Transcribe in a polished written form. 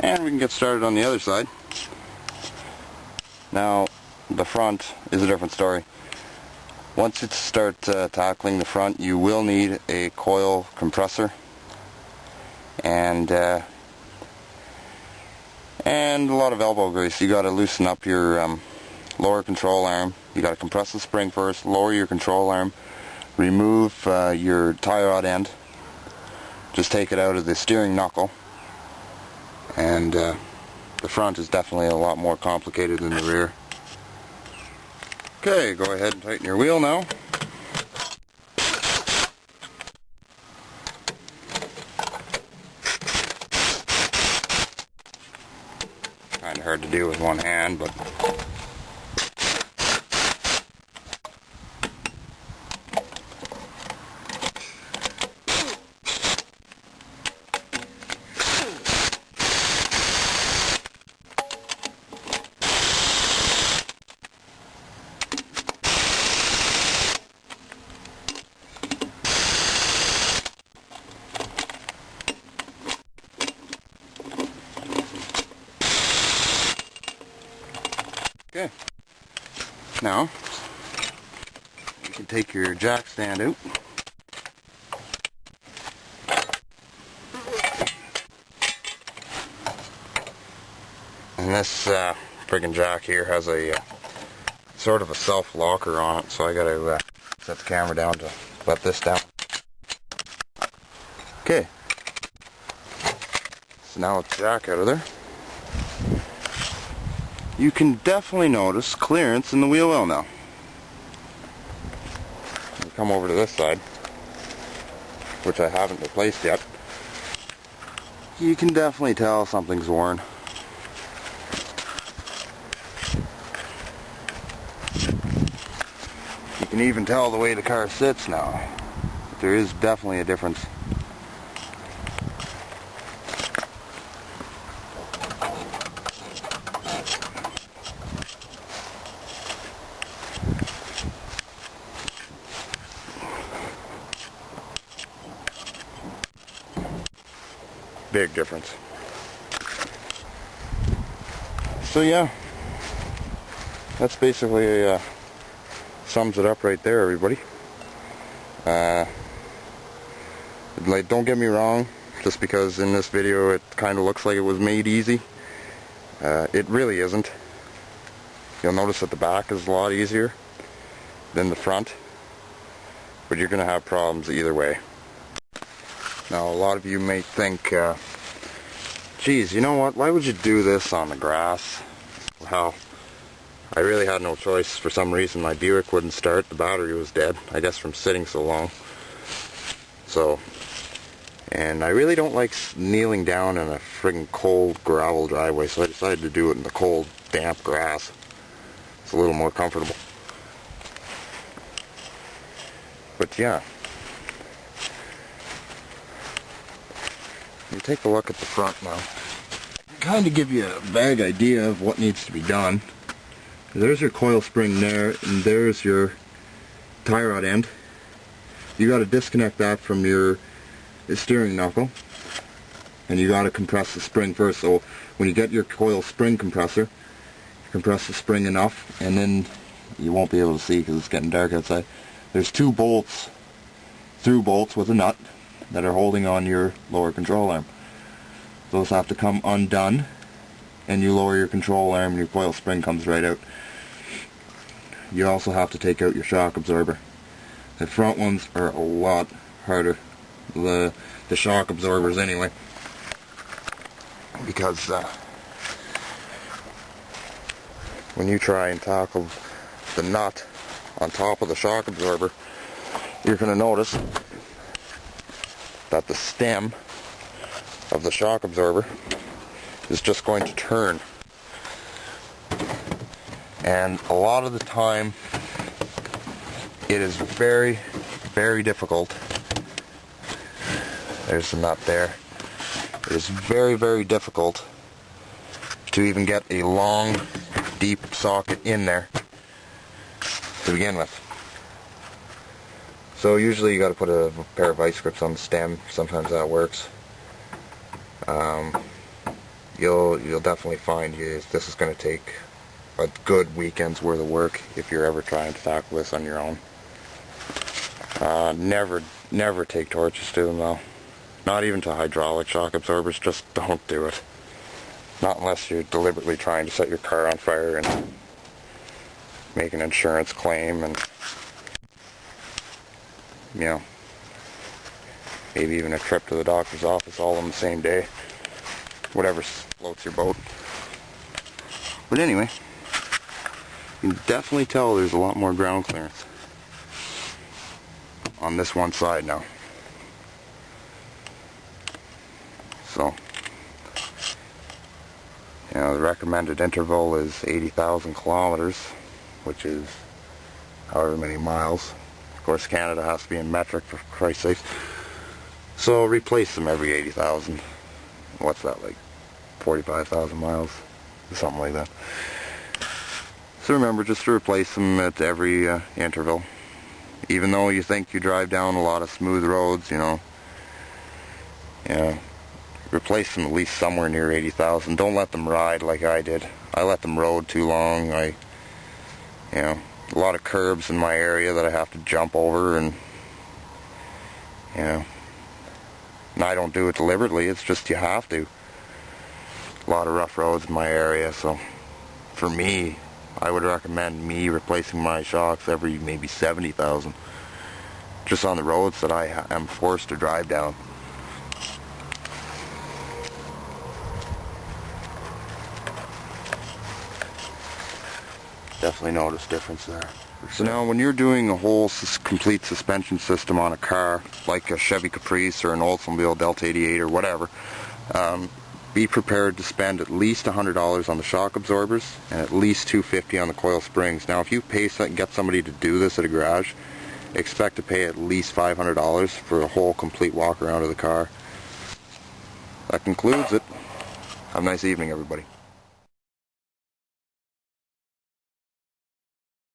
And we can get started on the other side. Now, the front is a different story. Once you start tackling the front, you will need a coil compressor and a lot of elbow grease. You got to loosen up your lower control arm. You got to compress the spring first, lower your control arm, remove your tie rod end, just take it out of the steering knuckle, and the front is definitely a lot more complicated than the rear. Okay, go ahead and tighten your wheel now. Kind of hard to do with one hand, but okay. Now, you can take your jack stand out. And this friggin' jack here has a sort of a self-locker on it, so I gotta set the camera down to let this down. Okay. So now with the jack out of there, you can definitely notice clearance in the wheel well now. We come over to this side, which I haven't replaced yet. You can definitely tell something's worn. You can even tell the way the car sits now. There is definitely a difference. Big difference. So yeah, that's basically sums it up right there, everybody. Like, don't get me wrong, just because in this video it kind of looks like it was made easy, it really isn't. You'll notice that the back is a lot easier than the front, but you're gonna have problems either way. Now, a lot of you may think, geez, you know what, why would you do this on the grass? Well, I really had no choice. For some reason my Buick wouldn't start, the battery was dead, I guess from sitting so long. So, and I really don't like kneeling down in a friggin' cold gravel driveway, so I decided to do it in the cold, damp grass. It's a little more comfortable. But yeah. You take a look at the front now. Kind of give you a vague idea of what needs to be done. There's your coil spring there, and there's your tie rod end. You got to disconnect that from your steering knuckle, and you got to compress the spring first. So when you get your coil spring compressor, you compress the spring enough, and then you won't be able to see because it's getting dark outside. There's two bolts, through bolts with a nut, that are holding on your lower control arm. Those have to come undone, and you lower your control arm and your coil spring comes right out. You also have to take out your shock absorber. The front ones are a lot harder, the shock absorbers anyway, because when you try and tackle the nut on top of the shock absorber, you're going to notice that the stem of the shock absorber is just going to turn. And a lot of the time it is very, very difficult. There's the nut there. It is very, very difficult to even get a long, deep socket in there to begin with. So usually you got to put a pair of vice grips on the stem. Sometimes that works. you'll definitely find this is going to take a good weekend's worth of work if you're ever trying to tackle this on your own. Never take torches to them though. Not even to hydraulic shock absorbers, just don't do it. Not unless you're deliberately trying to set your car on fire and make an insurance claim and, you know, maybe even a trip to the doctor's office all on the same day. Whatever floats your boat. But anyway, you can definitely tell there's a lot more ground clearance on this one side now. So, you know, the recommended interval is 80,000 kilometers, which is however many miles. Of course, Canada has to be in metric, for Christ's sake. So replace them every 80,000. What's that, like 45,000 miles? Something like that. So remember just to replace them at every interval. Even though you think you drive down a lot of smooth roads, you know, replace them at least somewhere near 80,000. Don't let them ride like I did. I let them road too long. You know, a lot of curbs in my area that I have to jump over, and you know, and I don't do it deliberately. It's just you have to. A lot of rough roads in my area, so for me, I would recommend me replacing my shocks every maybe 70,000, just on the roads that I am forced to drive down. Definitely notice difference there. So now when you're doing a whole complete suspension system on a car, like a Chevy Caprice or an Oldsmobile Delta 88 or whatever, be prepared to spend at least $100 on the shock absorbers and at least $250 on the coil springs. Now if you get somebody to do this at a garage, expect to pay at least $500 for a whole complete walk around of the car. That concludes it. Have a nice evening, everybody.